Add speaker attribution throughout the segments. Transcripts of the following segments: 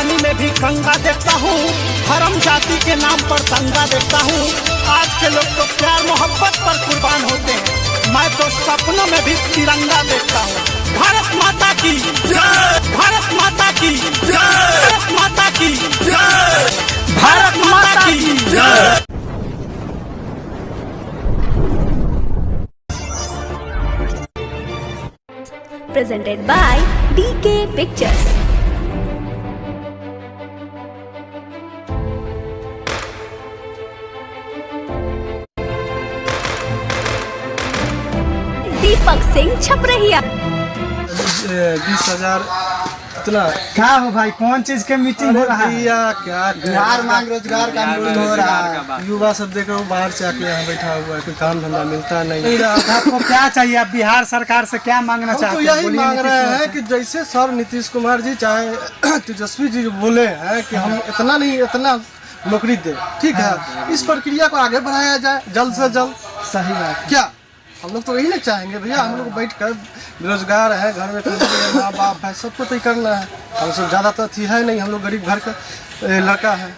Speaker 1: पानी में भी गंगा देखता हूँ, धर्म जाति के नाम पर दंगा देखता हूँ। आज के लोग तो प्यार मोहब्बत पर कुर्बान होते हैं, मैं तो सपनों में भी तिरंगा देखता हूँ। भारत माता की जय, भारत माता की जय, भारत माता की जय, भारत माता की जय।
Speaker 2: Presented by DK Pictures. Deepak Singh छपरहिया।
Speaker 3: 20,000 इतना
Speaker 4: क्या हो भाई, कौन चीज के मीटिंग हो रहा है?
Speaker 3: क्या
Speaker 4: बिहार मांग रोजगार का मीटिंग हो रहा है।
Speaker 3: युवा सब देखो बाहर से आके यहाँ बैठा हुआ है, कोई काम धंधा मिलता नहीं।
Speaker 4: आपको क्या चाहिए? आप बिहार सरकार से क्या मांगना
Speaker 3: हम
Speaker 4: चाहते
Speaker 3: तो
Speaker 4: हैं?
Speaker 3: यही मांग रहे हैं कि जैसे सर नीतीश कुमार जी चाहे तेजस्वी जी बोले हैं कि हम इतना नहीं इतना नौकरी दे, ठीक है, इस प्रक्रिया को आगे बढ़ाया जाए जल्द से जल्द।
Speaker 4: सही बात।
Speaker 3: क्या हम लोग तो यही नहीं चाहेंगे भैया, हम लोग बैठ कर बेरोजगार है, घर में माँ बाप है, सबको तो ही करना है। हम सब ज़्यादातर थी है नहीं, हम लोग गरीब घर का लड़का है।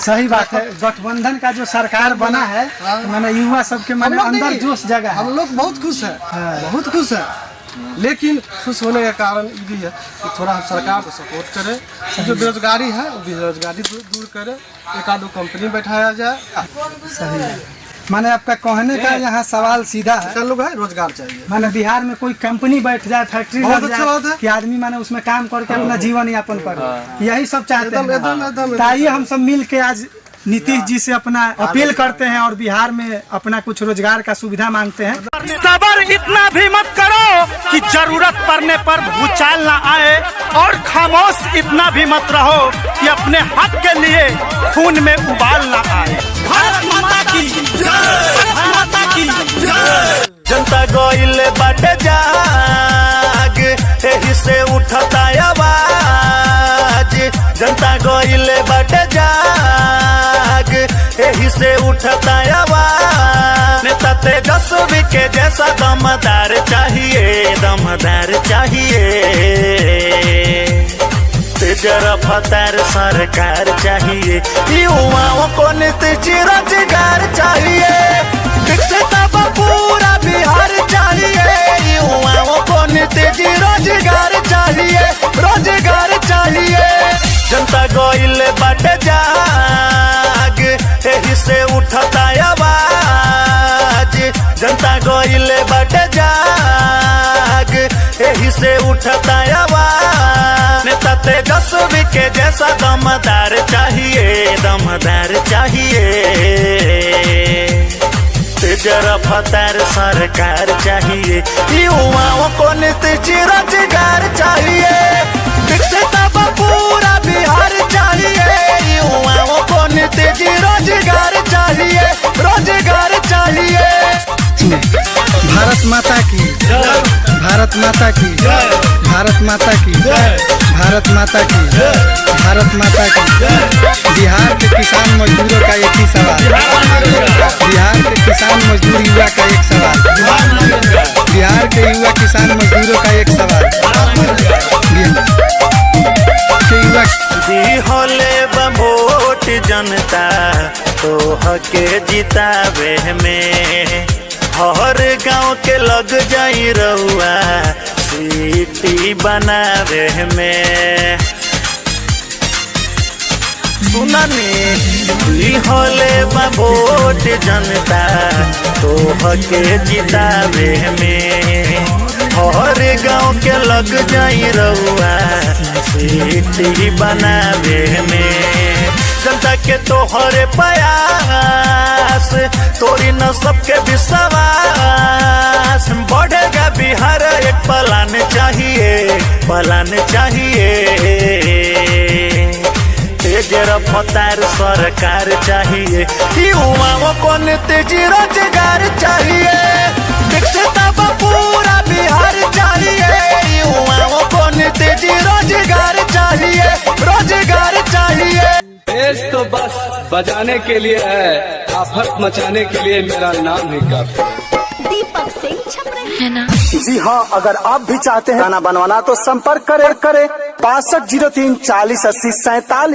Speaker 4: सही बात है। गठबंधन का जो सरकार बना है, मैंने युवा सबके मन में अंदर जोश जगा है।
Speaker 3: हम लोग बहुत खुश है, बहुत खुश है। लेकिन खुश होने का कारण ये भी है कि थोड़ा हम सरकार को सपोर्ट करें, जो बेरोजगारी है वो बेरोजगारी दूर करें, एक आध कंपनी बैठाया जाए।
Speaker 4: सही है। मैंने आपका कहने का यहाँ सवाल सीधा है,
Speaker 3: लोग है रोजगार चाहिए।
Speaker 4: मैंने बिहार में कोई कंपनी बैठ जाए, फैक्ट्री
Speaker 3: बहुत
Speaker 4: लग
Speaker 3: अच्छा बात
Speaker 4: जाए
Speaker 3: है
Speaker 4: कि आदमी मैंने उसमें काम करके अपना जीवन यापन करे, यही सब चाहते हैं।
Speaker 3: एकदम।
Speaker 4: ताइए हम सब मिल के आज नीतीश जी से अपना अपील करते हैं और बिहार में अपना कुछ रोजगार का सुविधा मांगते हैं।
Speaker 1: सबर इतना भी मत करो कि जरूरत पड़ने पर भूचाल न आए, और खामोश इतना भी मत रहो कि अपने हक के लिए खून में उबाल न आए। भारत माता की जय, भारत माता की जय।
Speaker 5: जनता गोइल बाटे जाग, एही से उठता आवाज। जनता गोइल बाटे जाग, एही से उठता आवाज। नेता तेजस्वी के जैसा दमदार चाहिए, दमदार चाहिए। तेज रफ्तार सरकार चाहिए, युवाओं को नीतीश रोजगार चाहिए। विकसित पूरा बिहार चाहिए, युवाओं को नीतीश रोजगार चाहिए, रोजगार चाहिए। जनता गोइल बाटे जाग, एही से उठता आवाज। जनता गोइल बाटे जाग, एही से उठता आवाज। नेता तेजस्वी के जैसा दमदार चाहिए, दमदार चाहिए। तेज रफ्तार सरकार चाहिए, युवाओं को नीतीश रोजगार चाहिए। विकसित पूरा बिहार चाहिए, युवाओं को नीतीश रोजगार चाहिए, रोजगार चाहिए।
Speaker 4: भारत माता की जय, भारत माता की जय, भारत माता की जय, भारत माता की जय, भारत माता की जय। बिहार के किसान मजदूरों का एक ही सवाल, बिहार के किसान मजदूर युवा का एक सवाल, बिहार के युवा किसान मजदूरों का एक सवाल।
Speaker 5: होले वोट जनता तो हके जितावे में, हर गांव के लग जाई रउआ सीटी बनावे में। सुननी होले वोट जनता तो हके जितावे में, हर गांव के लग जाई रउआ सीटी बनावे में। जनता के तोहरे प्रयास, तोरी न सबके विश्वास। बढ़ेगा बिहार, एक प्लान चाहिए, प्लान चाहिए। तेज रफ्तार सरकार चाहिए, युवाओं को नीतीश रोजगार चाहिए। विकसित पूरा बिहार चाहिए, युवाओं को नीतीश रोजगार चाहिए, रोजगार चाहिए।
Speaker 6: देश तो बस बजाने के लिए है, आफत मचाने के लिए मेरा नाम ही काफी।
Speaker 2: दीपक सिंह छपरहिया है ना।
Speaker 1: जी हाँ, अगर आप भी चाहते हैं गाना बनवाना तो संपर्क करें 6203 40 80 47।